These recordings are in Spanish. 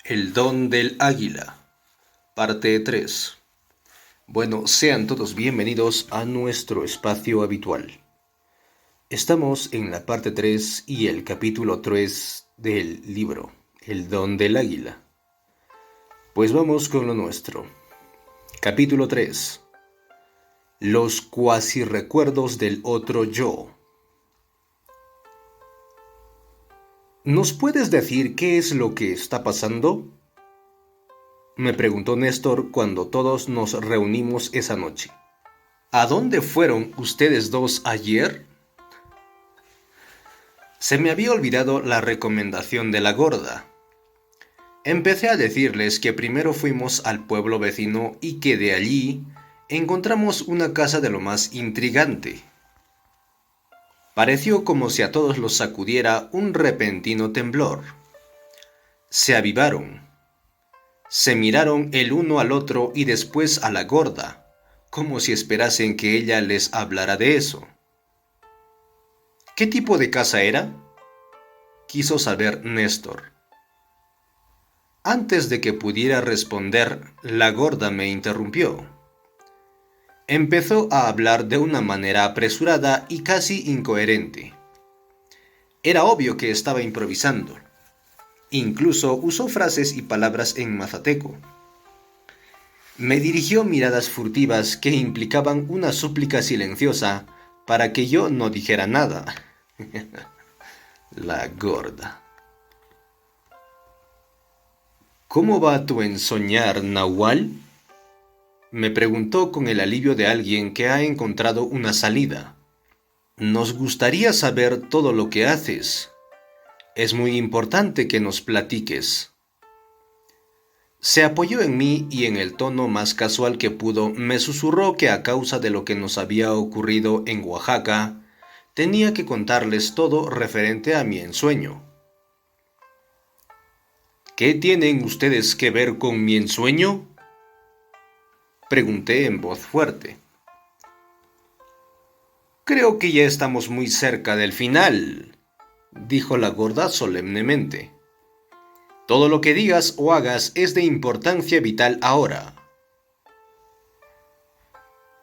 El don del águila, parte 3. Bueno, sean todos bienvenidos a nuestro espacio habitual. Estamos en la parte 3 y el capítulo 3 del libro, El don del águila. Pues vamos con lo nuestro. Capítulo 3. Los cuasi recuerdos del otro yo. ¿Nos puedes decir qué es lo que está pasando?, me preguntó Néstor cuando todos nos reunimos esa noche. ¿A dónde fueron ustedes dos ayer? Se me había olvidado la recomendación de la gorda. Empecé a decirles que primero fuimos al pueblo vecino y que de allí encontramos una casa de lo más intrigante. Pareció como si a todos los sacudiera un repentino temblor. Se avivaron. Se miraron el uno al otro y después a la gorda, como si esperasen que ella les hablara de eso. ¿Qué tipo de casa era?, quiso saber Néstor. Antes de que pudiera responder, la gorda me interrumpió. Empezó a hablar de una manera apresurada y casi incoherente. Era obvio que estaba improvisando. Incluso usó frases y palabras en mazateco. Me dirigió miradas furtivas que implicaban una súplica silenciosa para que yo no dijera nada. La gorda. ¿Cómo va tu ensoñar, Nahual?, me preguntó con el alivio de alguien que ha encontrado una salida. Nos gustaría saber todo lo que haces. Es muy importante que nos platiques. Se apoyó en mí y en el tono más casual que pudo me susurró que a causa de lo que nos había ocurrido en Oaxaca, tenía que contarles todo referente a mi ensueño. ¿Qué tienen ustedes que ver con mi ensueño?, pregunté en voz fuerte. Creo que ya estamos muy cerca del final, dijo la gorda solemnemente. Todo lo que digas o hagas es de importancia vital ahora.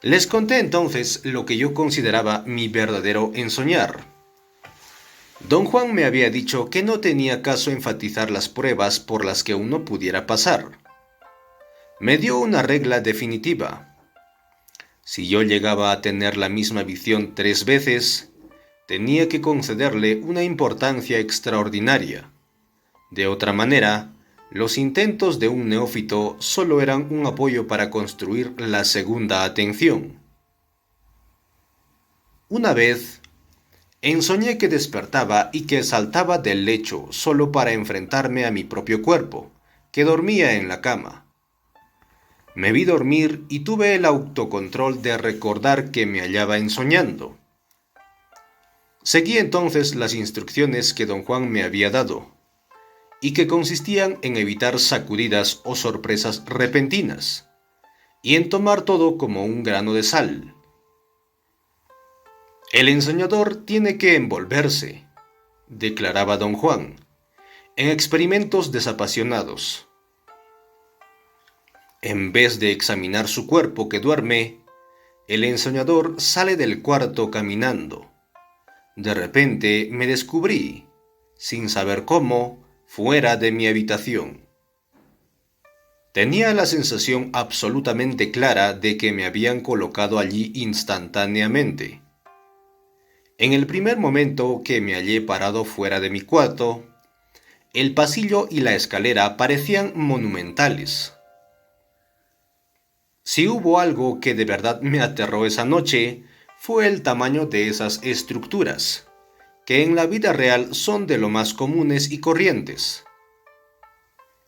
Les conté entonces lo que yo consideraba mi verdadero ensoñar. Don Juan me había dicho que no tenía caso enfatizar las pruebas por las que uno pudiera pasar. Me dio una regla definitiva. Si yo llegaba a tener la misma visión 3 veces, tenía que concederle una importancia extraordinaria. De otra manera, los intentos de un neófito solo eran un apoyo para construir la segunda atención. Una vez, ensoñé que despertaba y que saltaba del lecho solo para enfrentarme a mi propio cuerpo, que dormía en la cama. Me vi dormir y tuve el autocontrol de recordar que me hallaba ensoñando. Seguí entonces las instrucciones que don Juan me había dado, y que consistían en evitar sacudidas o sorpresas repentinas, y en tomar todo como un grano de sal. El ensoñador tiene que envolverse, declaraba don Juan, en experimentos desapasionados. En vez de examinar su cuerpo que duerme, el ensoñador sale del cuarto caminando. De repente me descubrí, sin saber cómo, fuera de mi habitación. Tenía la sensación absolutamente clara de que me habían colocado allí instantáneamente. En el primer momento que me hallé parado fuera de mi cuarto, el pasillo y la escalera parecían monumentales. Si hubo algo que de verdad me aterró esa noche, fue el tamaño de esas estructuras, que en la vida real son de lo más comunes y corrientes.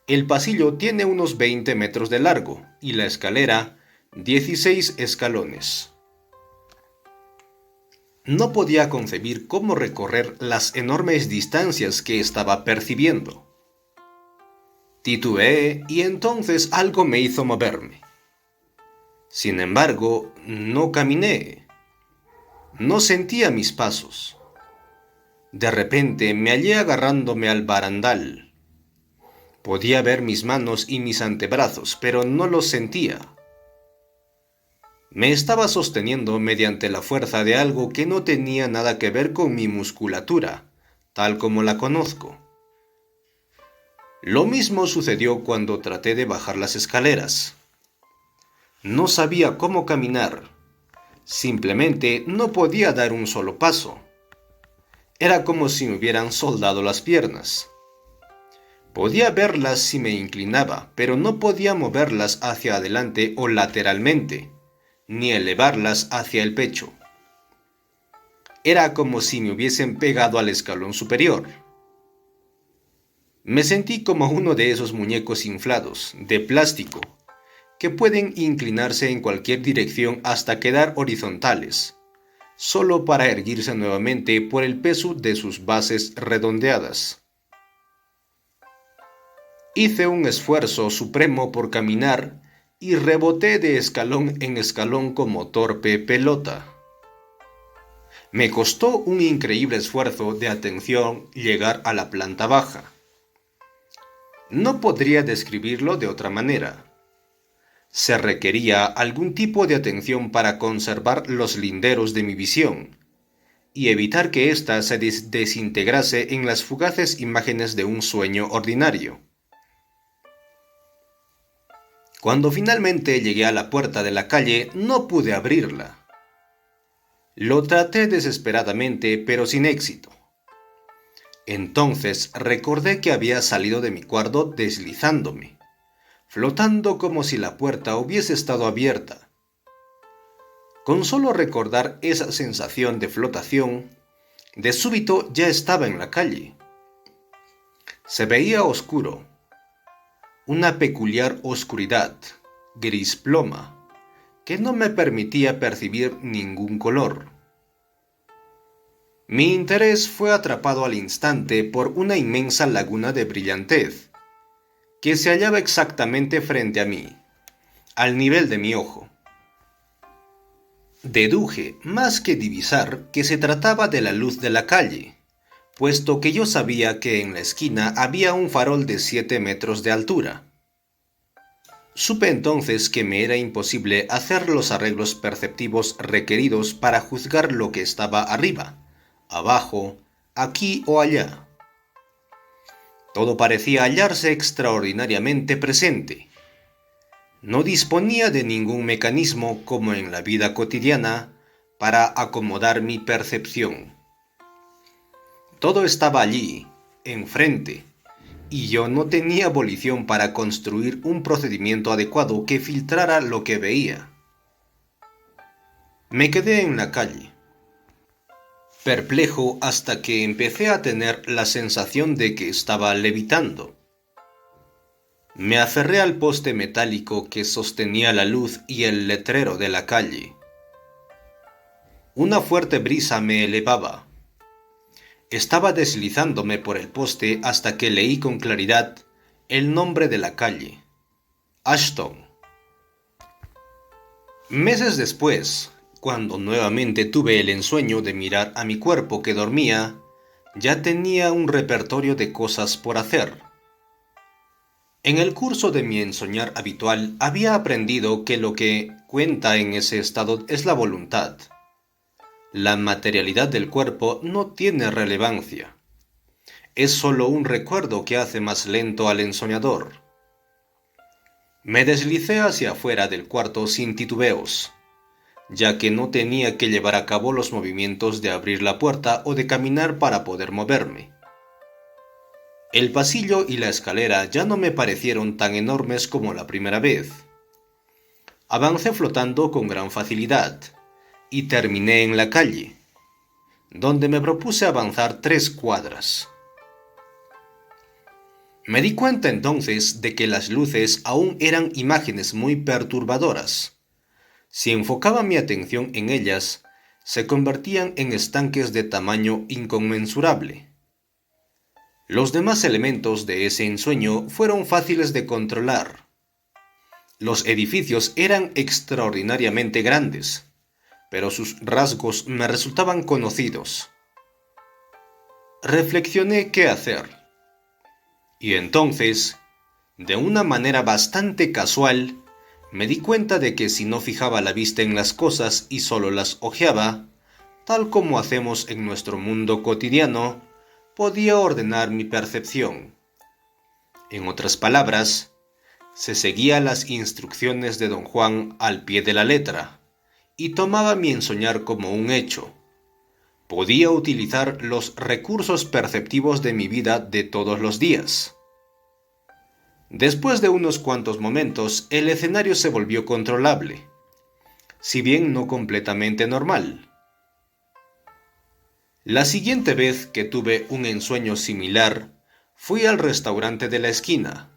El pasillo tiene unos 20 metros de largo y la escalera 16 escalones. No podía concebir cómo recorrer las enormes distancias que estaba percibiendo. Titubeé y entonces algo me hizo moverme. Sin embargo, no caminé. No sentía mis pasos. De repente me hallé agarrándome al barandal. Podía ver mis manos y mis antebrazos, pero no los sentía. Me estaba sosteniendo mediante la fuerza de algo que no tenía nada que ver con mi musculatura, tal como la conozco. Lo mismo sucedió cuando traté de bajar las escaleras. No sabía cómo caminar. Simplemente no podía dar un solo paso. Era como si me hubieran soldado las piernas. Podía verlas si me inclinaba, pero no podía moverlas hacia adelante o lateralmente, ni elevarlas hacia el pecho. Era como si me hubiesen pegado al escalón superior. Me sentí como uno de esos muñecos inflados, de plástico, que pueden inclinarse en cualquier dirección hasta quedar horizontales, solo para erguirse nuevamente por el peso de sus bases redondeadas. Hice un esfuerzo supremo por caminar y reboté de escalón en escalón como torpe pelota. Me costó un increíble esfuerzo de atención llegar a la planta baja. No podría describirlo de otra manera. Se requería algún tipo de atención para conservar los linderos de mi visión y evitar que ésta se desintegrase en las fugaces imágenes de un sueño ordinario. Cuando finalmente llegué a la puerta de la calle, no pude abrirla. Lo traté desesperadamente, pero sin éxito. Entonces recordé que había salido de mi cuarto deslizándome, flotando como si la puerta hubiese estado abierta. Con solo recordar esa sensación de flotación, de súbito ya estaba en la calle. Se veía oscuro, una peculiar oscuridad, gris ploma, que no me permitía percibir ningún color. Mi interés fue atrapado al instante por una inmensa laguna de brillantez, que se hallaba exactamente frente a mí, al nivel de mi ojo. Deduje, más que divisar, que se trataba de la luz de la calle, puesto que yo sabía que en la esquina había un farol de 7 metros de altura. Supe entonces que me era imposible hacer los arreglos perceptivos requeridos para juzgar lo que estaba arriba, abajo, aquí o allá. Todo parecía hallarse extraordinariamente presente. No disponía de ningún mecanismo como en la vida cotidiana para acomodar mi percepción. Todo estaba allí, enfrente, y yo no tenía volición para construir un procedimiento adecuado que filtrara lo que veía. Me quedé en la calle, perplejo hasta que empecé a tener la sensación de que estaba levitando. Me aferré al poste metálico que sostenía la luz y el letrero de la calle. Una fuerte brisa me elevaba. Estaba deslizándome por el poste hasta que leí con claridad el nombre de la calle: Ashton. Meses después, cuando nuevamente tuve el ensueño de mirar a mi cuerpo que dormía, ya tenía un repertorio de cosas por hacer. En el curso de mi ensoñar habitual había aprendido que lo que cuenta en ese estado es la voluntad. La materialidad del cuerpo no tiene relevancia. Es solo un recuerdo que hace más lento al ensoñador. Me deslicé hacia afuera del cuarto sin titubeos, ya que no tenía que llevar a cabo los movimientos de abrir la puerta o de caminar para poder moverme. El pasillo y la escalera ya no me parecieron tan enormes como la primera vez. Avancé flotando con gran facilidad y terminé en la calle, donde me propuse avanzar 3 cuadras. Me di cuenta entonces de que las luces aún eran imágenes muy perturbadoras. Si enfocaba mi atención en ellas, se convertían en estanques de tamaño inconmensurable. Los demás elementos de ese ensueño fueron fáciles de controlar. Los edificios eran extraordinariamente grandes, pero sus rasgos me resultaban conocidos. Reflexioné qué hacer, y entonces De una manera bastante casual, me di cuenta de que si no fijaba la vista en las cosas y solo las hojeaba, tal como hacemos en nuestro mundo cotidiano, podía ordenar mi percepción. En otras palabras, se seguía las instrucciones de don Juan al pie de la letra, y tomaba mi ensoñar como un hecho. Podía utilizar los recursos perceptivos de mi vida de todos los días. Después de unos cuantos momentos, el escenario se volvió controlable, si bien no completamente normal. La siguiente vez que tuve un ensueño similar, fui al restaurante de la esquina.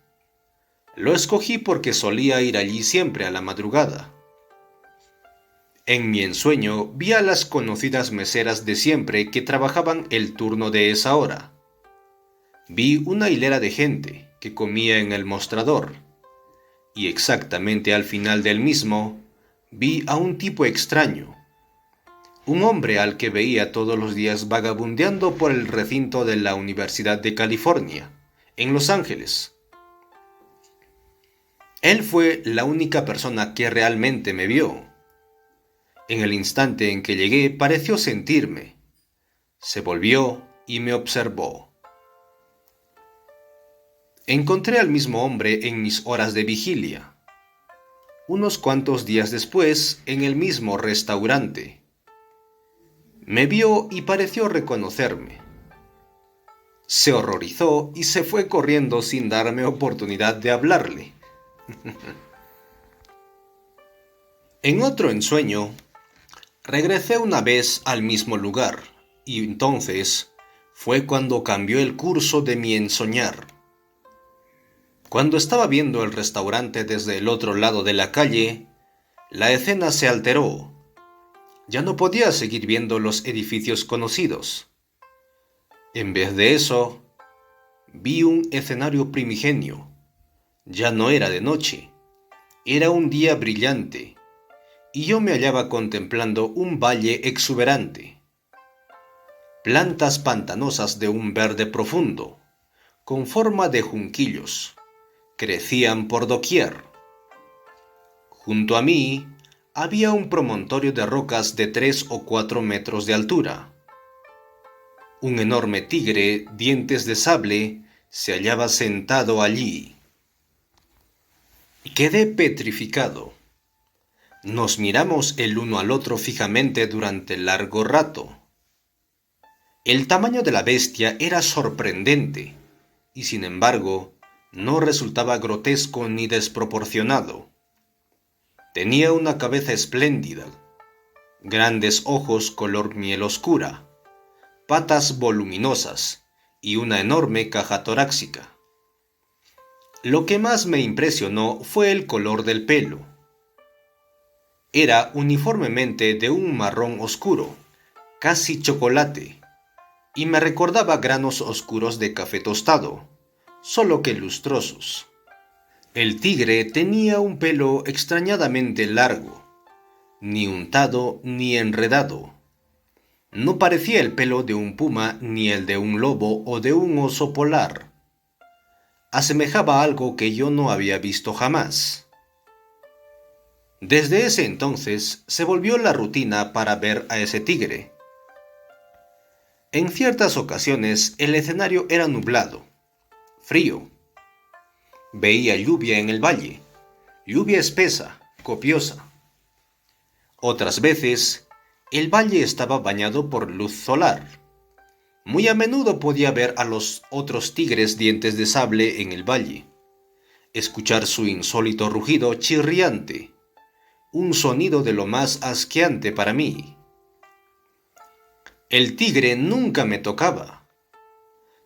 Lo escogí porque solía ir allí siempre a la madrugada. En mi ensueño vi a las conocidas meseras de siempre que trabajaban el turno de esa hora. Vi una hilera de gente que comía en el mostrador, y exactamente al final del mismo, vi a un tipo extraño, un hombre al que veía todos los días vagabundeando por el recinto de la Universidad de California, en Los Ángeles. Él fue la única persona que realmente me vio. En el instante en que llegué pareció sentirme. Se volvió y me observó. Encontré al mismo hombre en mis horas de vigilia. Unos cuantos días después, en el mismo restaurante. Me vio y pareció reconocerme. Se horrorizó y se fue corriendo sin darme oportunidad de hablarle. En otro ensueño, regresé una vez al mismo lugar, y entonces fue cuando cambió el curso de mi ensoñar. Cuando estaba viendo el restaurante desde el otro lado de la calle, la escena se alteró. Ya no podía seguir viendo los edificios conocidos. En vez de eso, vi un escenario primigenio. Ya no era de noche, era un día brillante, y yo me hallaba contemplando un valle exuberante. Plantas pantanosas de un verde profundo, con forma de junquillos, crecían por doquier. Junto a mí había un promontorio de rocas de 3 o 4 metros de altura. Un enorme tigre, dientes de sable, se hallaba sentado allí. Quedé petrificado. Nos miramos el uno al otro fijamente durante largo rato. El tamaño de la bestia era sorprendente, y sin embargo, no resultaba grotesco ni desproporcionado. Tenía una cabeza espléndida, grandes ojos color miel oscura, patas voluminosas y una enorme caja torácica. Lo que más me impresionó fue el color del pelo. Era uniformemente de un marrón oscuro, casi chocolate, y me recordaba granos oscuros de café tostado, solo que lustrosos. El tigre tenía un pelo extrañadamente largo, ni untado ni enredado. No parecía el pelo de un puma ni el de un lobo o de un oso polar. Asemejaba algo que yo no había visto jamás. Desde ese entonces se volvió la rutina para ver a ese tigre. En ciertas ocasiones el escenario era nublado, frío. Veía lluvia en el valle, lluvia espesa, copiosa. Otras veces, el valle estaba bañado por luz solar. Muy a menudo podía ver a los otros tigres dientes de sable en el valle, escuchar su insólito rugido chirriante, un sonido de lo más asqueante para mí. El tigre nunca me tocaba.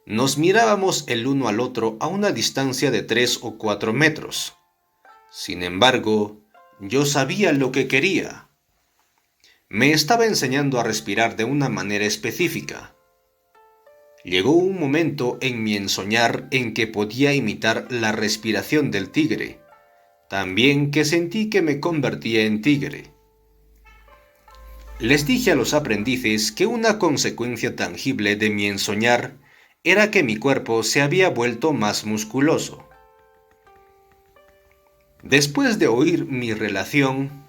Nos mirábamos el uno al otro a una distancia de 3 o 4 metros. Sin embargo, yo sabía lo que quería. Me estaba enseñando a respirar de una manera específica. Llegó un momento en mi ensoñar en que podía imitar la respiración del tigre, también que sentí que me convertía en tigre. Les dije a los aprendices que una consecuencia tangible de mi ensoñar era que mi cuerpo se había vuelto más musculoso. Después de oír mi relación,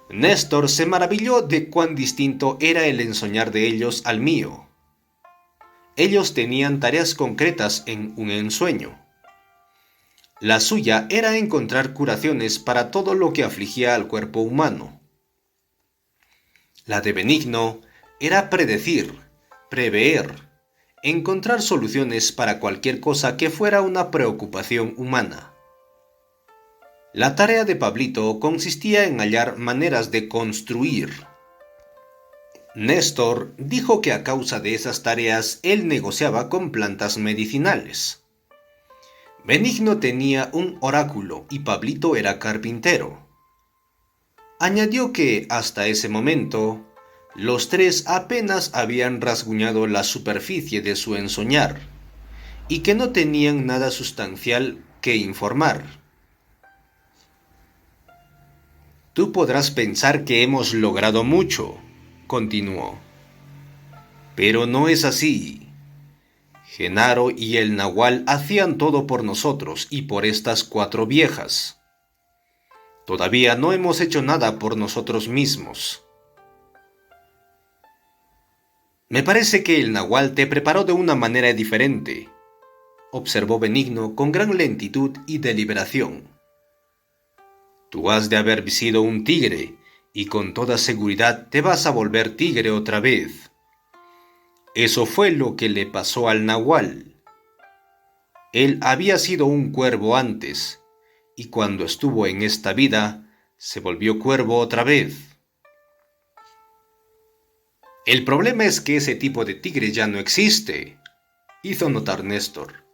Néstor se maravilló de cuán distinto era el ensoñar de ellos al mío. Ellos tenían tareas concretas en un ensueño. La suya era encontrar curaciones para todo lo que afligía al cuerpo humano. La de Benigno era predecir, prever, encontrar soluciones para cualquier cosa que fuera una preocupación humana. La tarea de Pablito consistía en hallar maneras de construir. Néstor dijo que a causa de esas tareas él negociaba con plantas medicinales. Benigno tenía un oráculo y Pablito era carpintero. Añadió que hasta ese momento los tres apenas habían rasguñado la superficie de su ensoñar y que no tenían nada sustancial que informar. Tú podrás pensar que hemos logrado mucho, continuó. Pero no es así. Genaro y el Nahual hacían todo por nosotros y por estas 4 viejas. Todavía no hemos hecho nada por nosotros mismos. Me parece que el Nahual te preparó de una manera diferente, observó Benigno con gran lentitud y deliberación. Tú has de haber sido un tigre, y con toda seguridad te vas a volver tigre otra vez. Eso fue lo que le pasó al Nahual. Él había sido un cuervo antes, y cuando estuvo en esta vida, se volvió cuervo otra vez. El problema es que ese tipo de tigre ya no existe, hizo notar Néstor.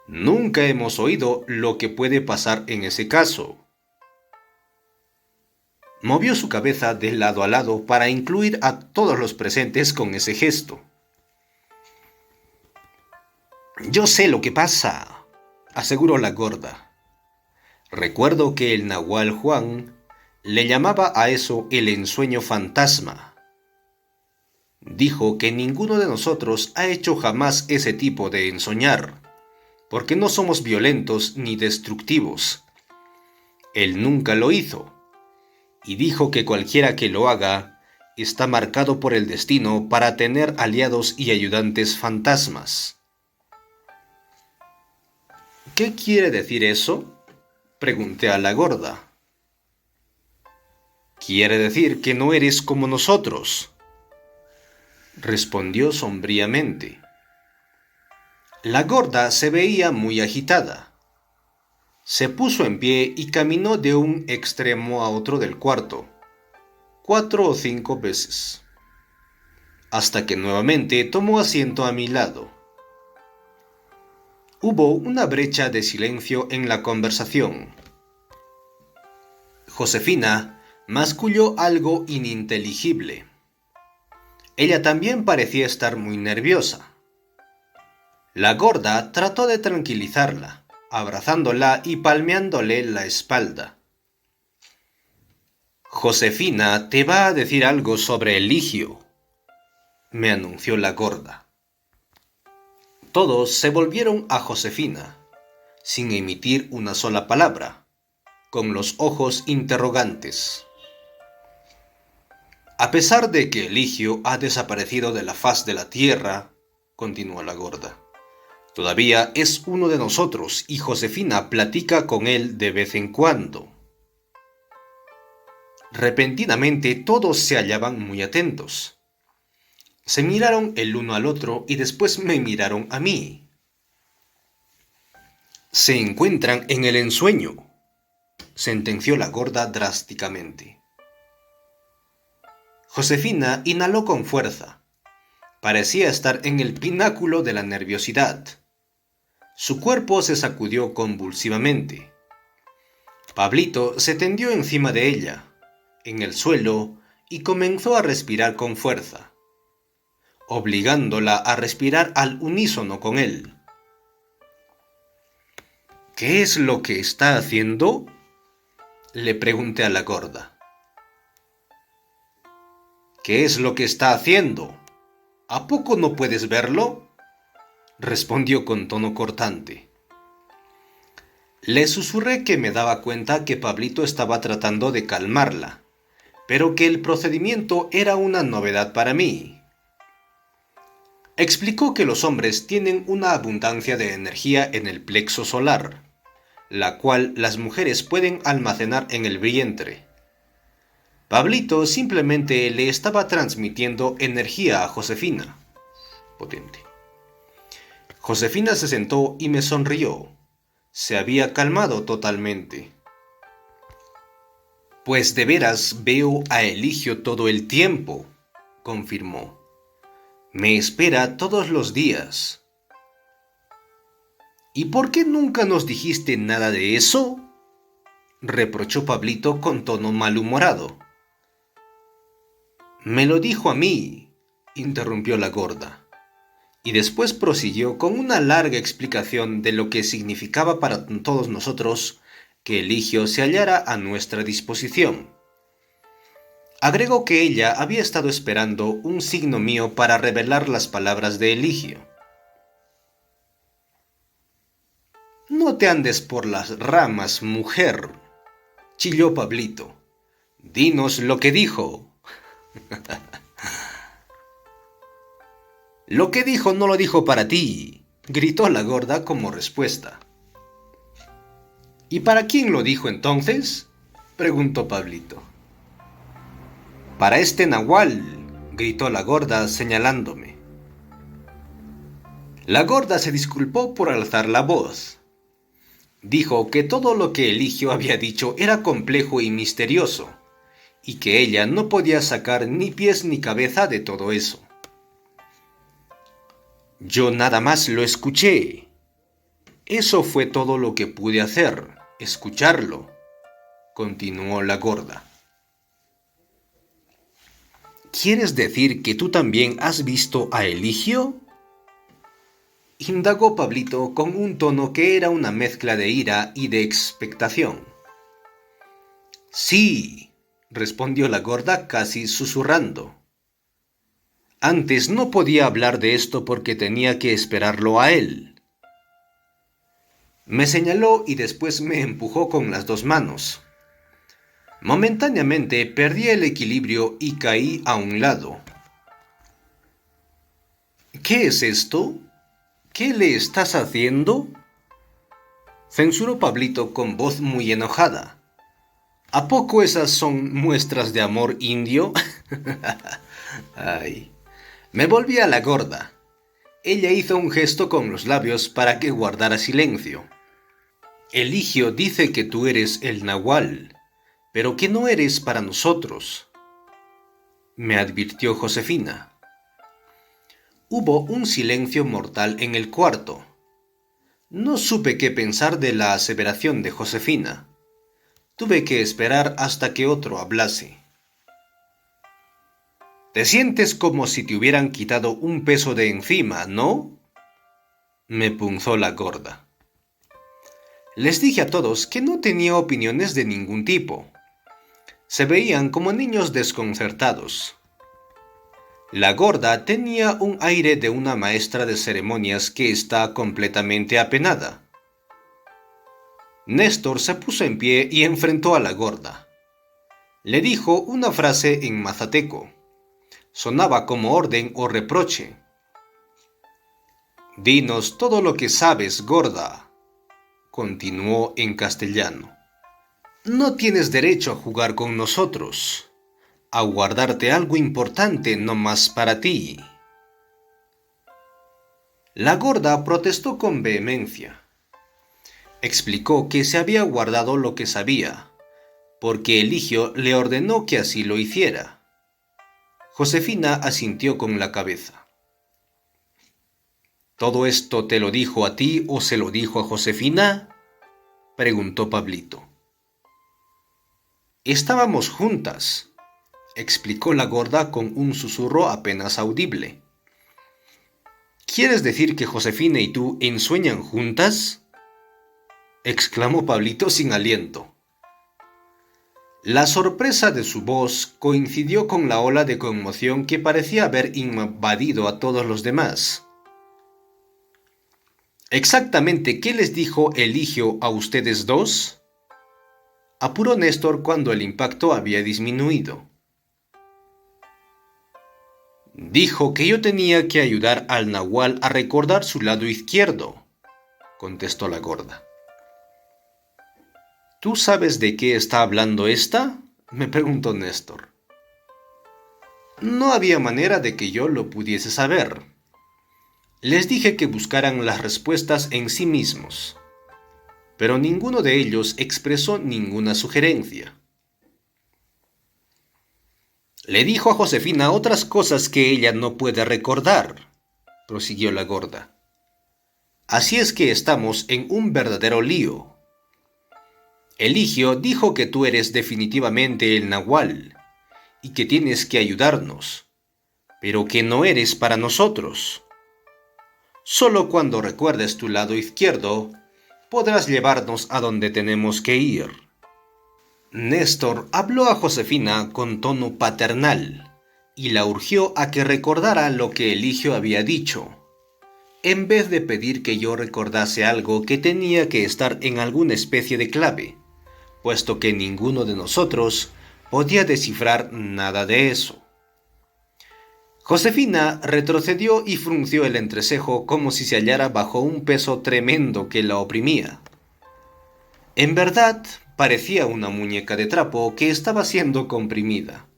Nunca hemos oído lo que puede pasar en ese caso. Movió su cabeza de lado a lado para incluir a todos los presentes con ese gesto. Yo sé lo que pasa, aseguró la gorda. Recuerdo que el Nahual Juan le llamaba a eso el ensueño fantasma. Dijo que ninguno de nosotros ha hecho jamás ese tipo de ensoñar, porque no somos violentos ni destructivos. Él nunca lo hizo. Y dijo que cualquiera que lo haga está marcado por el destino para tener aliados y ayudantes fantasmas. ¿Qué quiere decir eso?, pregunté a la gorda. Quiere decir que no eres como nosotros, respondió sombríamente. La gorda se veía muy agitada. Se puso en pie y caminó de un extremo a otro del cuarto, 4 o 5 veces, hasta que nuevamente tomó asiento a mi lado. Hubo una brecha de silencio en la conversación. Josefina masculló algo ininteligible. Ella también parecía estar muy nerviosa. La gorda trató de tranquilizarla, abrazándola y palmeándole la espalda. Josefina te va a decir algo sobre Eligio, me anunció la gorda. Todos se volvieron a Josefina, sin emitir una sola palabra, con los ojos interrogantes. A pesar de que Eligio ha desaparecido de la faz de la tierra, continuó la gorda, todavía es uno de nosotros y Josefina platica con él de vez en cuando. Repentinamente todos se hallaban muy atentos. Se miraron el uno al otro y después me miraron a mí. Se encuentran en el ensueño, sentenció la gorda drásticamente. Josefina inhaló con fuerza. Parecía estar en el pináculo de la nerviosidad. Su cuerpo se sacudió convulsivamente. Pablito se tendió encima de ella, en el suelo, y comenzó a respirar con fuerza, obligándola a respirar al unísono con él. ¿Qué es lo que está haciendo?, le pregunté a la gorda. ¿Qué es lo que está haciendo? ¿A poco no puedes verlo?, respondió con tono cortante. Le susurré que me daba cuenta que Pablito estaba tratando de calmarla, pero que el procedimiento era una novedad para mí. Explicó que los hombres tienen una abundancia de energía en el plexo solar, la cual las mujeres pueden almacenar en el vientre. Pablito simplemente le estaba transmitiendo energía a Josefina. Potente. Josefina se sentó y me sonrió. Se había calmado totalmente. Pues de veras veo a Eligio todo el tiempo, confirmó. Me espera todos los días. ¿Y por qué nunca nos dijiste nada de eso?, reprochó Pablito con tono malhumorado. Me lo dijo a mí, interrumpió la gorda, y después prosiguió con una larga explicación de lo que significaba para todos nosotros que Eligio se hallara a nuestra disposición. Agregó que ella había estado esperando un signo mío para revelar las palabras de Eligio. No te andes por las ramas, mujer, chilló Pablito. Dinos lo que dijo. Lo que dijo no lo dijo para ti, gritó la gorda como respuesta. ¿Y para quién lo dijo entonces?, preguntó Pablito. Para este nahual, gritó la gorda señalándome. La gorda se disculpó por alzar la voz. Dijo que todo lo que Eligio había dicho era complejo y misterioso, y que ella no podía sacar ni pies ni cabeza de todo eso. Yo nada más lo escuché. Eso fue todo lo que pude hacer, escucharlo, continuó la gorda. ¿Quieres decir que tú también has visto a Eligio?, indagó Pablito con un tono que era una mezcla de ira y de expectación. Sí, respondió la gorda casi susurrando. Antes no podía hablar de esto porque tenía que esperarlo a él. Me señaló y después me empujó con las dos manos. Momentáneamente perdí el equilibrio y caí a un lado. ¿Qué es esto? ¿Qué le estás haciendo?, censuró Pablito con voz muy enojada. ¿A poco esas son muestras de amor indio? Ay. Me volví a la gorda. Ella hizo un gesto con los labios para que guardara silencio. Eligio dice que tú eres el nahual, pero que no eres para nosotros, me advirtió Josefina. Hubo un silencio mortal en el cuarto. No supe qué pensar de la aseveración de Josefina. Tuve que esperar hasta que otro hablase. Te sientes como si te hubieran quitado un peso de encima, ¿no?, me punzó la gorda. Les dije a todos que no tenía opiniones de ningún tipo. Se veían como niños desconcertados. La gorda tenía un aire de una maestra de ceremonias que está completamente apenada. Néstor se puso en pie y enfrentó a la gorda. Le dijo una frase en mazateco. Sonaba como orden o reproche. Dinos todo lo que sabes, gorda, continuó en castellano. No tienes derecho a jugar con nosotros, a guardarte algo importante nomás para ti. La gorda protestó con vehemencia. Explicó que se había guardado lo que sabía, porque Eligio le ordenó que así lo hiciera. Josefina asintió con la cabeza. ¿Todo esto te lo dijo a ti o se lo dijo a Josefina?, preguntó Pablito. Estábamos juntas, explicó la gorda con un susurro apenas audible. ¿Quieres decir que Josefina y tú ensueñan juntas?, exclamó Pablito sin aliento. La sorpresa de su voz coincidió con la ola de conmoción que parecía haber invadido a todos los demás. ¿Exactamente qué les dijo Eligio a ustedes dos? Apuró Néstor cuando el impacto había disminuido. Dijo que yo tenía que ayudar al nahual a recordar su lado izquierdo, contestó la gorda. ¿Tú sabes de qué está hablando esta? Me preguntó Néstor. No había manera de que yo lo pudiese saber. Les dije que buscaran las respuestas en sí mismos, pero ninguno de ellos expresó ninguna sugerencia. Le dijo a Josefina otras cosas que ella no puede recordar, prosiguió la gorda. Así es que estamos en un verdadero lío. Eligio dijo que tú eres definitivamente el nahual y que tienes que ayudarnos, pero que no eres para nosotros. Solo cuando recuerdes tu lado izquierdo, podrás llevarnos a donde tenemos que ir. Néstor habló a Josefina con tono paternal y la urgió a que recordara lo que Eligio había dicho, en vez de pedir que yo recordase algo que tenía que estar en alguna especie de clave, puesto que ninguno de nosotros podía descifrar nada de eso. Josefina retrocedió y frunció el entrecejo como si se hallara bajo un peso tremendo que la oprimía. En verdad, parecía una muñeca de trapo que estaba siendo comprimida.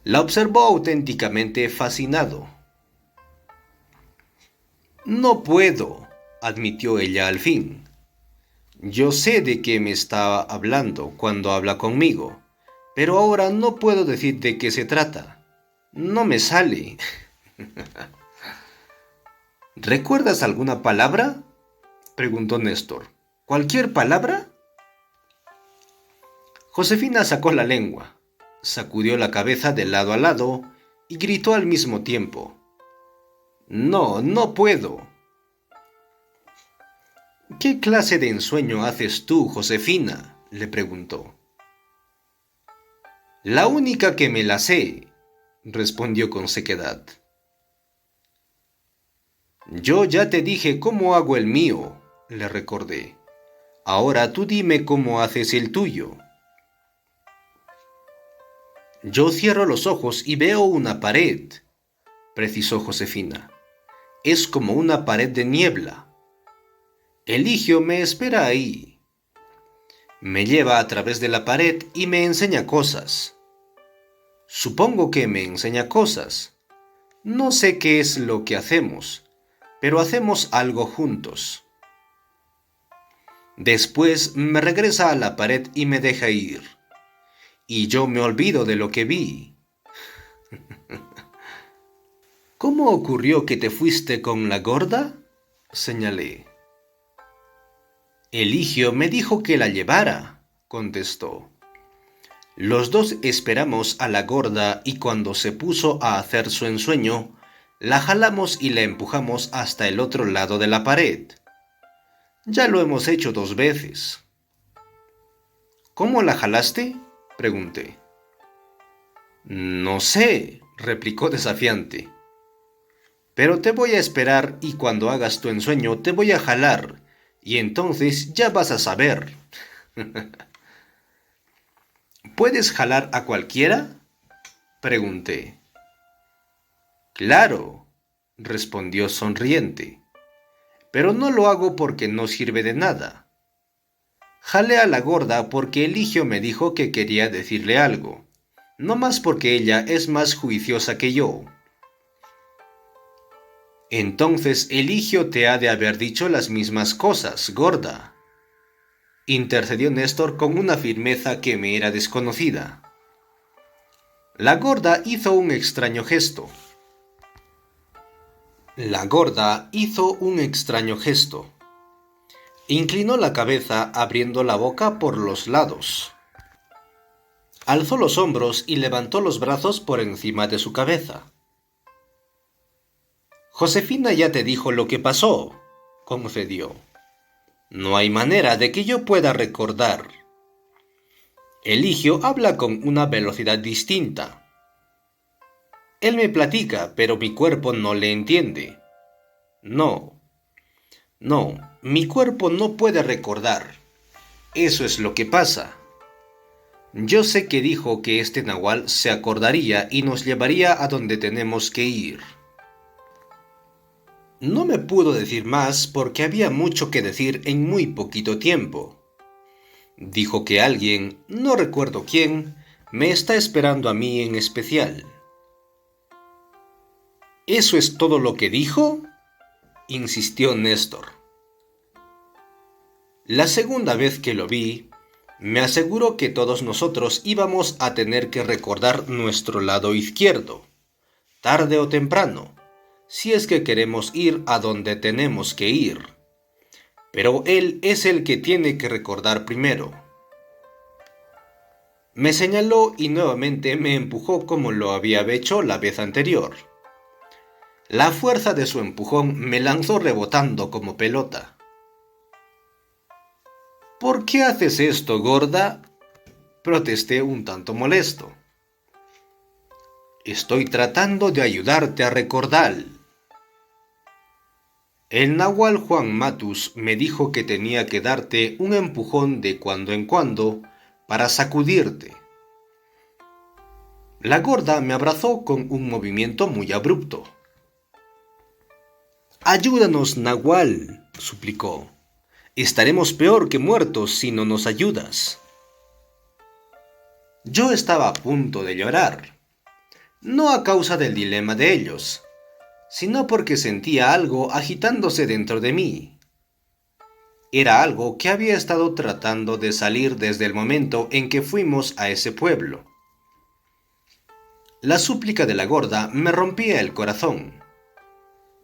La observó auténticamente fascinado. No puedo, admitió ella al fin. Yo sé de qué me está hablando cuando habla conmigo, pero ahora no puedo decir de qué se trata. No me sale. ¿Recuerdas alguna palabra? Preguntó Néstor. ¿Cualquier palabra? Josefina sacó la lengua, sacudió la cabeza de lado a lado y gritó al mismo tiempo. No, no puedo. ¿Qué clase de ensueño haces tú, Josefina? Le preguntó. La única que me la sé, respondió con sequedad. Yo ya te dije cómo hago el mío, le recordé. Ahora tú dime cómo haces el tuyo. Yo cierro los ojos y veo una pared, precisó Josefina. Es como una pared de niebla. Eligio me espera ahí. Me lleva a través de la pared y me enseña cosas. Supongo que me enseña cosas. No sé qué es lo que hacemos, pero hacemos algo juntos. Después me regresa a la pared y me deja ir. Y yo me olvido de lo que vi. ¿Cómo ocurrió que te fuiste con la gorda? Señalé. Eligio me dijo que la llevara, contestó. Los dos esperamos a la gorda y cuando se puso a hacer su ensueño, la jalamos y la empujamos hasta el otro lado de la pared. Ya lo hemos hecho 2 veces. ¿Cómo la jalaste? Pregunté. No sé, replicó desafiante. Pero te voy a esperar y cuando hagas tu ensueño te voy a jalar, y entonces ya vas a saber. ¿Puedes jalar a cualquiera? Pregunté. Claro, respondió sonriente, pero no lo hago porque no sirve de nada. Jalé a la gorda porque Eligio me dijo que quería decirle algo, no más porque ella es más juiciosa que yo. Entonces Eligio te ha de haber dicho las mismas cosas, gorda, intercedió Néstor con una firmeza que me era desconocida. La gorda hizo un extraño gesto. Inclinó la cabeza abriendo la boca por los lados. Alzó los hombros y levantó los brazos por encima de su cabeza. Josefina ya te dijo lo que pasó, concedió. No hay manera de que yo pueda recordar. Eligio habla con una velocidad distinta. Él me platica, pero mi cuerpo no le entiende. No. No, mi cuerpo no puede recordar. Eso es lo que pasa. Yo sé que dijo que este nahual se acordaría y nos llevaría a donde tenemos que ir. No me pudo decir más porque había mucho que decir en muy poquito tiempo. Dijo que alguien, no recuerdo quién, me está esperando a mí en especial. ¿Eso es todo lo que dijo?, insistió Néstor. La segunda vez que lo vi, me aseguró que todos nosotros íbamos a tener que recordar nuestro lado izquierdo, tarde o temprano, si es que queremos ir a donde tenemos que ir. Pero él es el que tiene que recordar primero. Me señaló y nuevamente me empujó como lo había hecho la vez anterior. La fuerza de su empujón me lanzó rebotando como pelota. ¿Por qué haces esto, gorda?, protesté un tanto molesto. Estoy tratando de ayudarte a recordar. El nahual Juan Matus me dijo que tenía que darte un empujón de cuando en cuando para sacudirte. La gorda me abrazó con un movimiento muy abrupto. Ayúdanos, nahual, suplicó. Estaremos peor que muertos si no nos ayudas. Yo estaba a punto de llorar, no a causa del dilema de ellos, sino porque sentía algo agitándose dentro de mí. Era algo que había estado tratando de salir desde el momento en que fuimos a ese pueblo. La súplica de la gorda me rompía el corazón.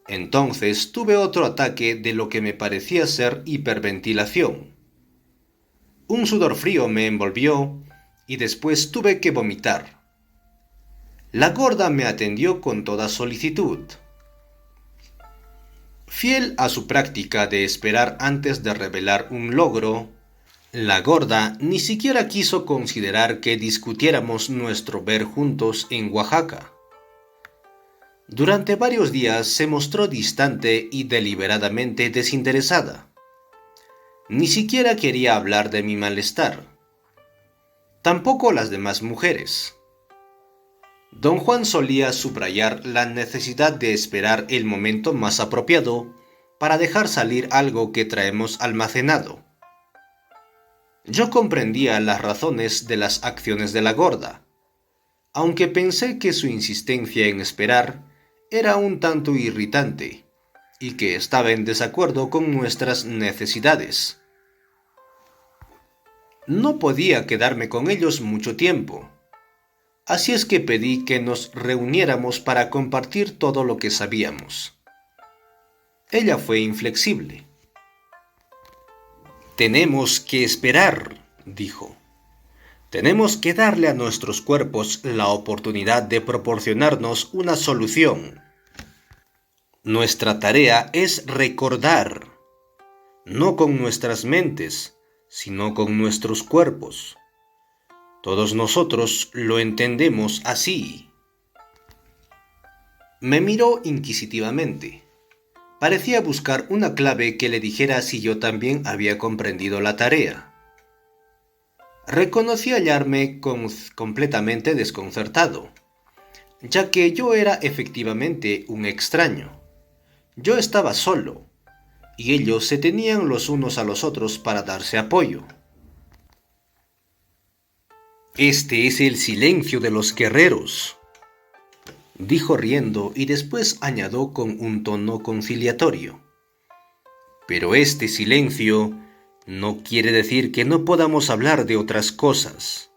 Entonces tuve otro ataque de lo que me parecía ser hiperventilación. Un sudor frío me envolvió y después tuve que vomitar. La gorda me atendió con toda solicitud. Fiel a su práctica de esperar antes de revelar un logro, la gorda ni siquiera quiso considerar que discutiéramos nuestro ver juntos en Oaxaca. Durante varios días se mostró distante y deliberadamente desinteresada. Ni siquiera quería hablar de mi malestar. Tampoco las demás mujeres. Don Juan solía subrayar la necesidad de esperar el momento más apropiado para dejar salir algo que traemos almacenado. Yo comprendía las razones de las acciones de la gorda, aunque pensé que su insistencia en esperar era un tanto irritante y que estaba en desacuerdo con nuestras necesidades. No podía quedarme con ellos mucho tiempo, así es que pedí que nos reuniéramos para compartir todo lo que sabíamos. Ella fue inflexible. Tenemos que esperar, dijo. Tenemos que darle a nuestros cuerpos la oportunidad de proporcionarnos una solución. Nuestra tarea es recordar, no con nuestras mentes, sino con nuestros cuerpos. Todos nosotros lo entendemos así. Me miró inquisitivamente. Parecía buscar una clave que le dijera si yo también había comprendido la tarea. Reconocí hallarme completamente desconcertado, ya que yo era efectivamente un extraño. Yo estaba solo, y ellos se tenían los unos a los otros para darse apoyo. Este es el silencio de los guerreros, dijo riendo y después añadió con un tono conciliatorio. Pero este silencio no quiere decir que no podamos hablar de otras cosas.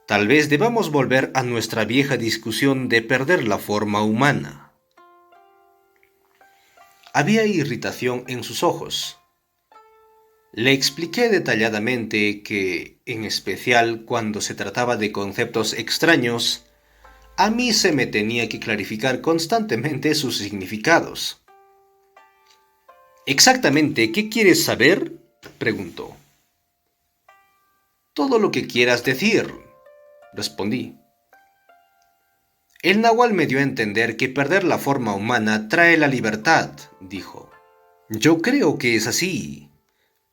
Tal vez debamos volver a nuestra vieja discusión de perder la forma humana. Había irritación en sus ojos. Le expliqué detalladamente que, en especial cuando se trataba de conceptos extraños, a mí se me tenía que clarificar constantemente sus significados. ¿Exactamente qué quieres saber?, preguntó. Todo lo que quieras decir, respondí. El nahual me dio a entender que perder la forma humana trae la libertad, dijo. Yo creo que es así,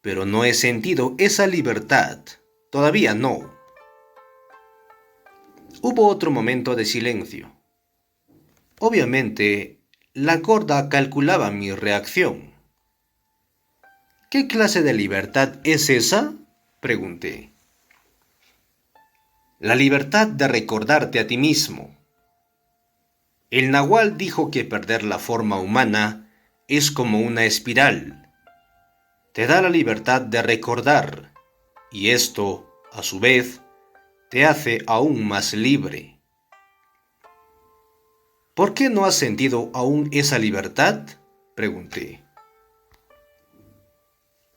pero no he sentido esa libertad. Todavía no. Hubo otro momento de silencio. Obviamente, la gorda calculaba mi reacción. ¿Qué clase de libertad es esa?, pregunté. La libertad de recordarte a ti mismo. El nahual dijo que perder la forma humana es como una espiral. Te da la libertad de recordar, y esto, a su vez, te hace aún más libre. ¿Por qué no has sentido aún esa libertad?, pregunté.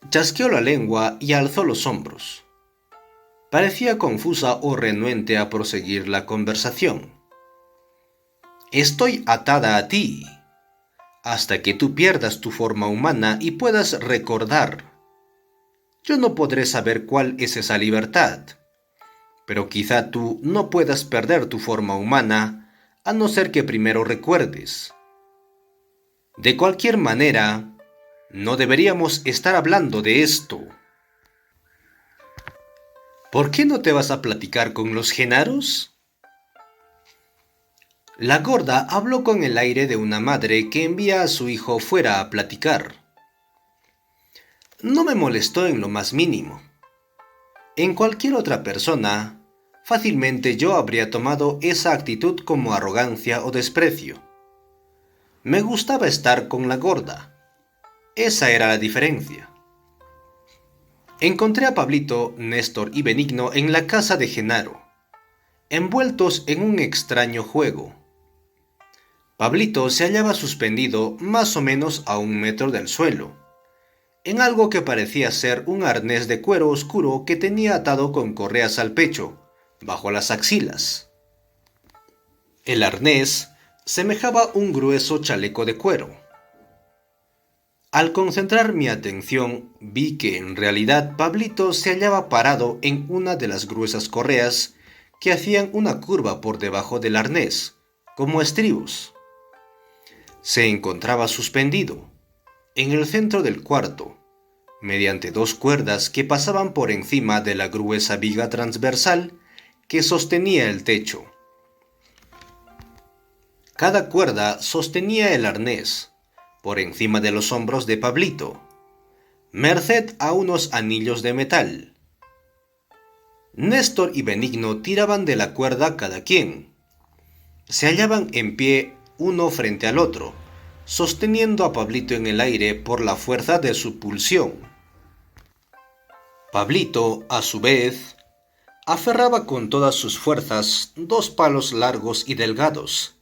Chasqueó la lengua y alzó los hombros. Parecía confusa o renuente a proseguir la conversación. Estoy atada a ti, hasta que tú pierdas tu forma humana y puedas recordar. Yo no podré saber cuál es esa libertad, pero quizá tú no puedas perder tu forma humana a no ser que primero recuerdes. De cualquier manera, no deberíamos estar hablando de esto. ¿Por qué no te vas a platicar con los genaros? La gorda habló con el aire de una madre que envía a su hijo fuera a platicar. No me molestó en lo más mínimo. En cualquier otra persona, fácilmente yo habría tomado esa actitud como arrogancia o desprecio. Me gustaba estar con la gorda. Esa era la diferencia. Encontré a Pablito, Néstor y Benigno en la casa de Genaro, envueltos en un extraño juego. Pablito se hallaba suspendido más o menos a 1 metro del suelo, en algo que parecía ser un arnés de cuero oscuro que tenía atado con correas al pecho, bajo las axilas. El arnés semejaba un grueso chaleco de cuero. Al concentrar mi atención, vi que en realidad Pablito se hallaba parado en una de las gruesas correas que hacían una curva por debajo del arnés, como estribos. Se encontraba suspendido, en el centro del cuarto, mediante 2 cuerdas que pasaban por encima de la gruesa viga transversal que sostenía el techo. Cada cuerda sostenía el arnés, por encima de los hombros de Pablito, merced a unos anillos de metal. Néstor y Benigno tiraban de la cuerda cada quien. Se hallaban en pie uno frente al otro, sosteniendo a Pablito en el aire por la fuerza de su pulsión. Pablito, a su vez, aferraba con todas sus fuerzas 2 palos largos y delgados,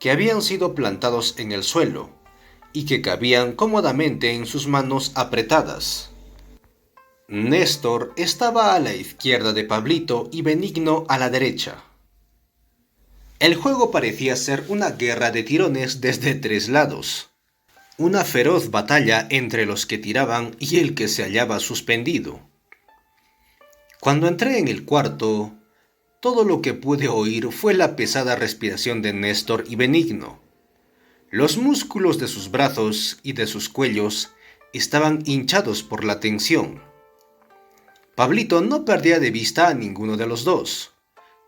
que habían sido plantados en el suelo, y que cabían cómodamente en sus manos apretadas. Néstor estaba a la izquierda de Pablito y Benigno a la derecha. El juego parecía ser una guerra de tirones desde 3 lados, una feroz batalla entre los que tiraban y el que se hallaba suspendido. Cuando entré en el cuarto, todo lo que pude oír fue la pesada respiración de Néstor y Benigno. Los músculos de sus brazos y de sus cuellos estaban hinchados por la tensión. Pablito no perdía de vista a ninguno de los dos,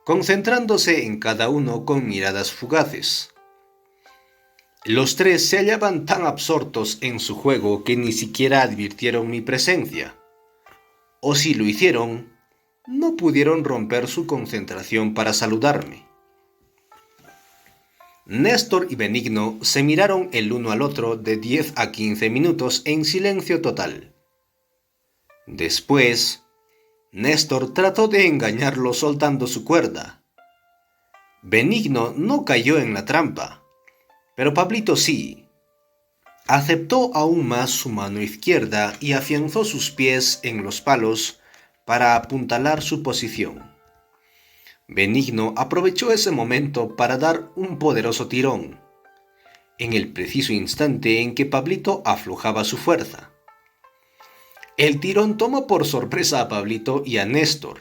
concentrándose en cada uno con miradas fugaces. Los 3 se hallaban tan absortos en su juego que ni siquiera advirtieron mi presencia, o si lo hicieron, no pudieron romper su concentración para saludarme. Néstor y Benigno se miraron el uno al otro de 10 a 15 minutos en silencio total. Después, Néstor trató de engañarlo soltando su cuerda. Benigno no cayó en la trampa, pero Pablito sí. Aceptó aún más su mano izquierda y afianzó sus pies en los palos para apuntalar su posición. Benigno aprovechó ese momento para dar un poderoso tirón, en el preciso instante en que Pablito aflojaba su fuerza. El tirón tomó por sorpresa a Pablito y a Néstor.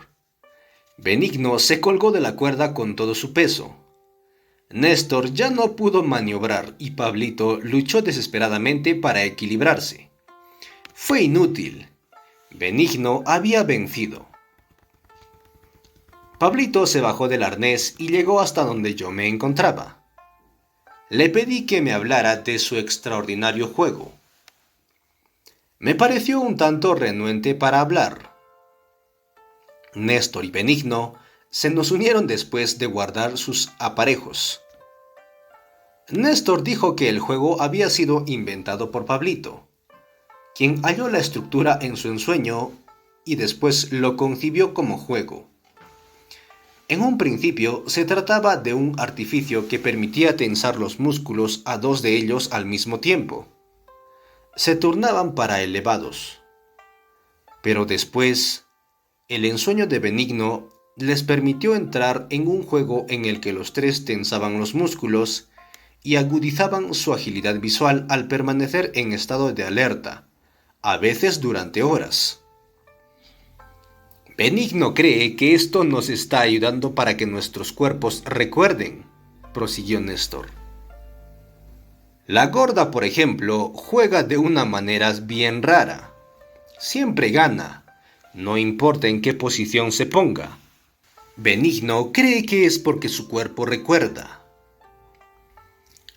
Benigno se colgó de la cuerda con todo su peso. Néstor ya no pudo maniobrar y Pablito luchó desesperadamente para equilibrarse. Fue inútil. Benigno había vencido. Pablito se bajó del arnés y llegó hasta donde yo me encontraba. Le pedí que me hablara de su extraordinario juego. Me pareció un tanto renuente para hablar. Néstor y Benigno se nos unieron después de guardar sus aparejos. Néstor dijo que el juego había sido inventado por Pablito, quien halló la estructura en su ensueño y después lo concibió como juego. En un principio se trataba de un artificio que permitía tensar los músculos a dos de ellos al mismo tiempo. Se turnaban para elevados. Pero después, el ensueño de Benigno les permitió entrar en un juego en el que los tres tensaban los músculos y agudizaban su agilidad visual al permanecer en estado de alerta, a veces durante horas. Benigno cree que esto nos está ayudando para que nuestros cuerpos recuerden, prosiguió Néstor. La gorda, por ejemplo, juega de una manera bien rara. Siempre gana, no importa en qué posición se ponga. Benigno cree que es porque su cuerpo recuerda.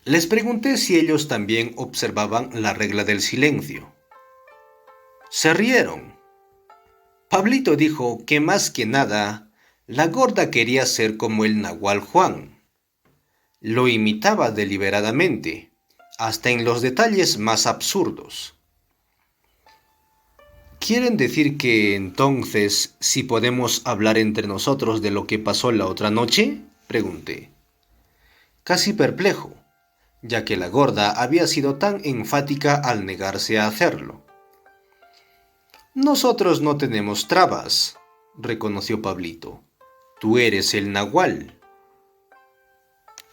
Les pregunté si ellos también observaban la regla del silencio. Se rieron. Pablito dijo que más que nada, la gorda quería ser como el Nahual Juan. Lo imitaba deliberadamente, hasta en los detalles más absurdos. ¿Quieren decir que entonces sí podemos hablar entre nosotros de lo que pasó la otra noche?, pregunté, casi perplejo, ya que la gorda había sido tan enfática al negarse a hacerlo. Nosotros no tenemos trabas, reconoció Pablito. Tú eres el Nahual.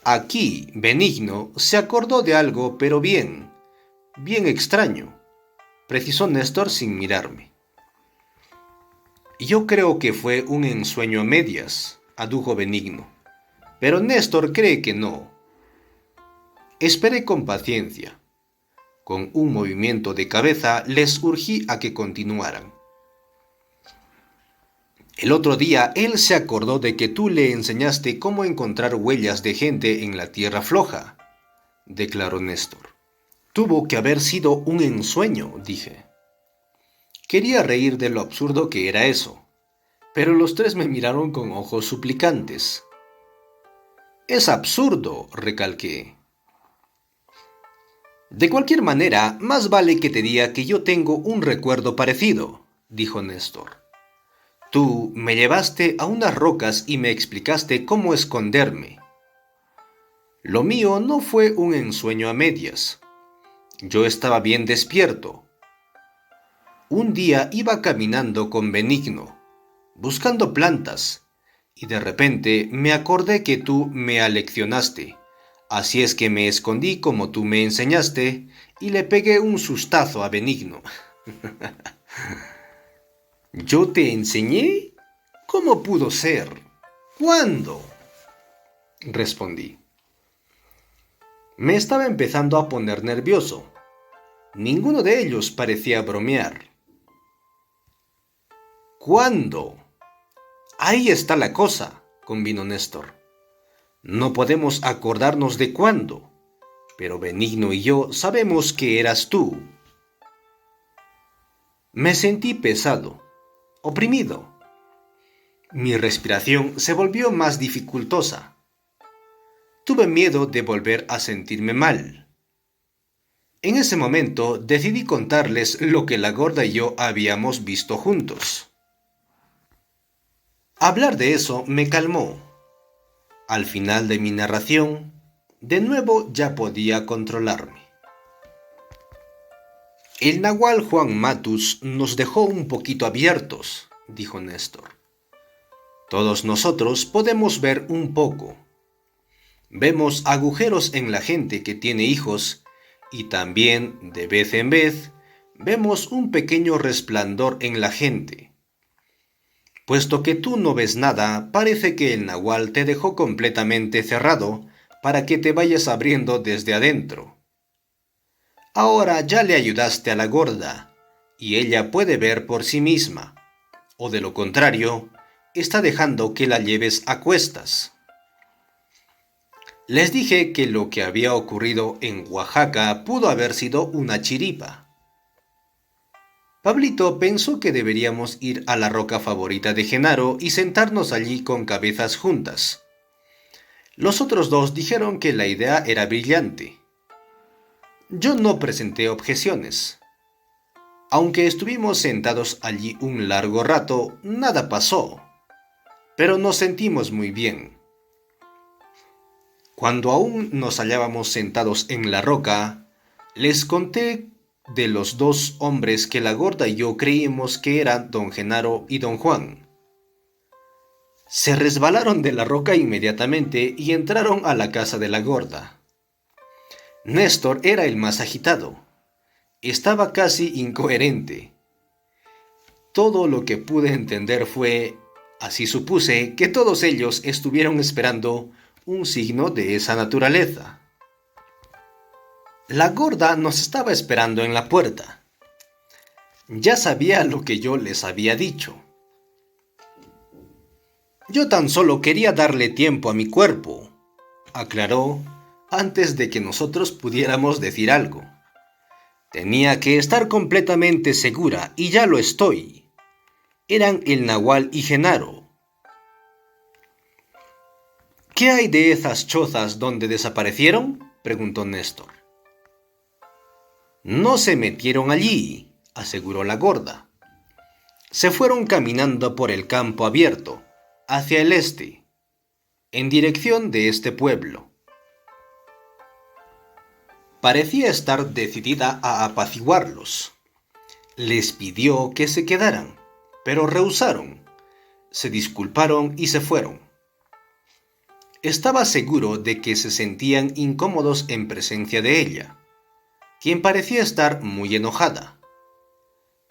Aquí, Benigno se acordó de algo, pero bien extraño, precisó Néstor sin mirarme. Yo creo que fue un ensueño a medias, adujo Benigno, pero Néstor cree que no. Esperé con paciencia. Con un movimiento de cabeza les urgí a que continuaran. El otro día él se acordó de que tú le enseñaste cómo encontrar huellas de gente en la tierra floja, declaró Néstor. Tuvo que haber sido un ensueño, dije. Quería reír de lo absurdo que era eso, pero los tres me miraron con ojos suplicantes. Es absurdo, recalqué. De cualquier manera, más vale que te diga que yo tengo un recuerdo parecido, dijo Néstor. Tú me llevaste a unas rocas y me explicaste cómo esconderme. Lo mío no fue un ensueño a medias. Yo estaba bien despierto. Un día iba caminando con Benigno, buscando plantas, y de repente me acordé que tú me aleccionaste. Así es que me escondí como tú me enseñaste y le pegué un sustazo a Benigno. ¿Yo te enseñé? ¿Cómo pudo ser? ¿Cuándo? Respondí. Me estaba empezando a poner nervioso. Ninguno de ellos parecía bromear. ¿Cuándo? Ahí está la cosa, convino Néstor. No podemos acordarnos de cuándo, pero Benigno y yo sabemos que eras tú. Me sentí pesado, oprimido. Mi respiración se volvió más dificultosa. Tuve miedo de volver a sentirme mal. En ese momento decidí contarles lo que la gorda y yo habíamos visto juntos. Hablar de eso me calmó. Al final de mi narración, de nuevo ya podía controlarme. El Nahual Juan Matus nos dejó un poquito abiertos, dijo Néstor. Todos nosotros podemos ver un poco. Vemos agujeros en la gente que tiene hijos y también, de vez en vez, vemos un pequeño resplandor en la gente. Puesto que tú no ves nada, parece que el Nahual te dejó completamente cerrado para que te vayas abriendo desde adentro. Ahora ya le ayudaste a la gorda, y ella puede ver por sí misma, o de lo contrario, está dejando que la lleves a cuestas. Les dije que lo que había ocurrido en Oaxaca pudo haber sido una chiripa. Pablito pensó que deberíamos ir a la roca favorita de Genaro y sentarnos allí con cabezas juntas. Los otros dos dijeron que la idea era brillante. Yo no presenté objeciones. Aunque estuvimos sentados allí un largo rato, nada pasó, pero nos sentimos muy bien. Cuando aún nos hallábamos sentados en la roca, les conté de los dos hombres que la gorda y yo creíamos que eran don Genaro y don Juan. Se resbalaron de la roca inmediatamente y entraron a la casa de la gorda. Néstor era el más agitado. Estaba casi incoherente. Todo lo que pude entender fue, así supuse, que todos ellos estuvieron esperando un signo de esa naturaleza. La gorda nos estaba esperando en la puerta. Ya sabía lo que yo les había dicho. Yo tan solo quería darle tiempo a mi cuerpo, aclaró, antes de que nosotros pudiéramos decir algo. Tenía que estar completamente segura, y ya lo estoy. Eran el Nahual y Genaro. ¿Qué hay de esas chozas donde desaparecieron?, preguntó Néstor. No se metieron allí, aseguró la gorda. Se fueron caminando por el campo abierto, hacia el este, en dirección de este pueblo. Parecía estar decidida a apaciguarlos. Les pidió que se quedaran, pero rehusaron. Se disculparon y se fueron. Estaba seguro de que se sentían incómodos en presencia de ella, quien parecía estar muy enojada.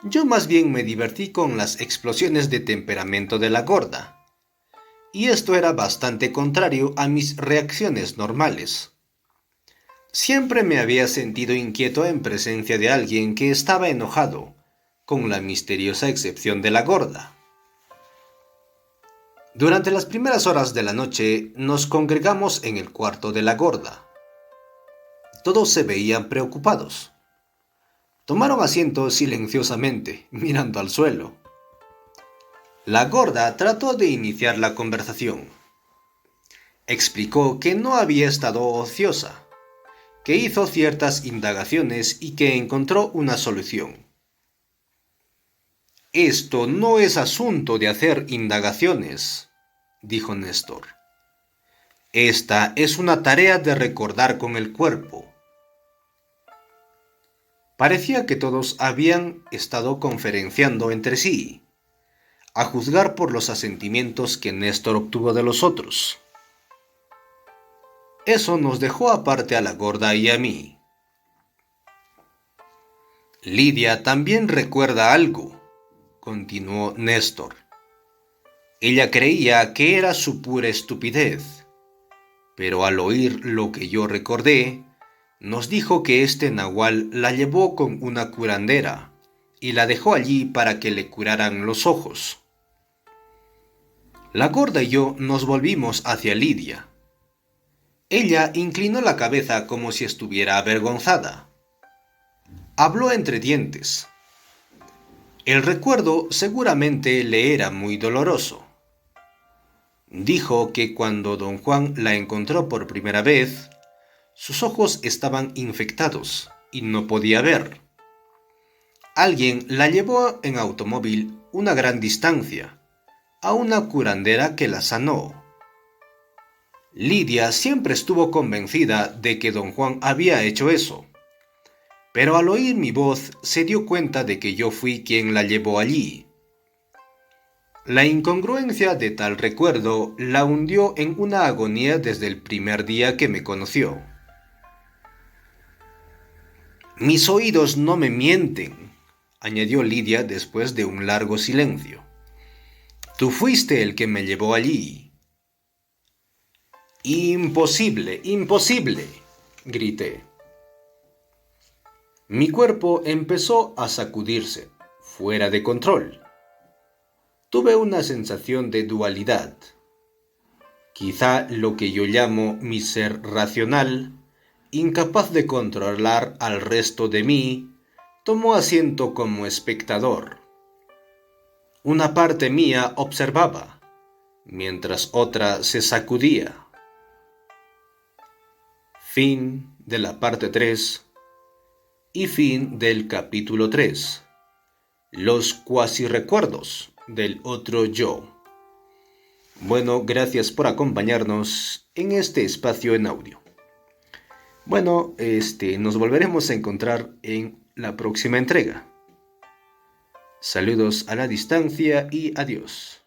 Yo más bien me divertí con las explosiones de temperamento de la gorda, y esto era bastante contrario a mis reacciones normales. Siempre me había sentido inquieto en presencia de alguien que estaba enojado, con la misteriosa excepción de la gorda. Durante las primeras horas de la noche nos congregamos en el cuarto de la gorda. Todos se veían preocupados. Tomaron asiento silenciosamente, mirando al suelo. La gorda trató de iniciar la conversación. Explicó que no había estado ociosa, que hizo ciertas indagaciones y que encontró una solución. Esto no es asunto de hacer indagaciones, dijo Néstor. Esta es una tarea de recordar con el cuerpo. Parecía que todos habían estado conferenciando entre sí, a juzgar por los asentimientos que Néstor obtuvo de los otros. Eso nos dejó aparte a la gorda y a mí. Lidia también recuerda algo, continuó Néstor. Ella creía que era su pura estupidez, pero al oír lo que yo recordé, nos dijo que este nahual la llevó con una curandera y la dejó allí para que le curaran los ojos. La gorda y yo nos volvimos hacia Lidia. Ella inclinó la cabeza como si estuviera avergonzada. Habló entre dientes. El recuerdo seguramente le era muy doloroso. Dijo que cuando don Juan la encontró por primera vez, sus ojos estaban infectados y no podía ver. Alguien la llevó en automóvil una gran distancia, a una curandera que la sanó. Lidia siempre estuvo convencida de que don Juan había hecho eso, pero al oír mi voz se dio cuenta de que yo fui quien la llevó allí. La incongruencia de tal recuerdo la hundió en una agonía desde el primer día que me conoció. Mis oídos no me mienten, añadió Lidia después de un largo silencio. Tú fuiste el que me llevó allí. Imposible, imposible, grité. Mi cuerpo empezó a sacudirse, fuera de control. Tuve una sensación de dualidad. Quizá lo que yo llamo mi ser racional, incapaz de controlar al resto de mí, tomó asiento como espectador. Una parte mía observaba, mientras otra se sacudía. Fin de la parte 3 y fin del capítulo 3. Los cuasi recuerdos del otro yo. Bueno, gracias por acompañarnos en este espacio en audio. Bueno, nos volveremos a encontrar en la próxima entrega. Saludos a la distancia y adiós.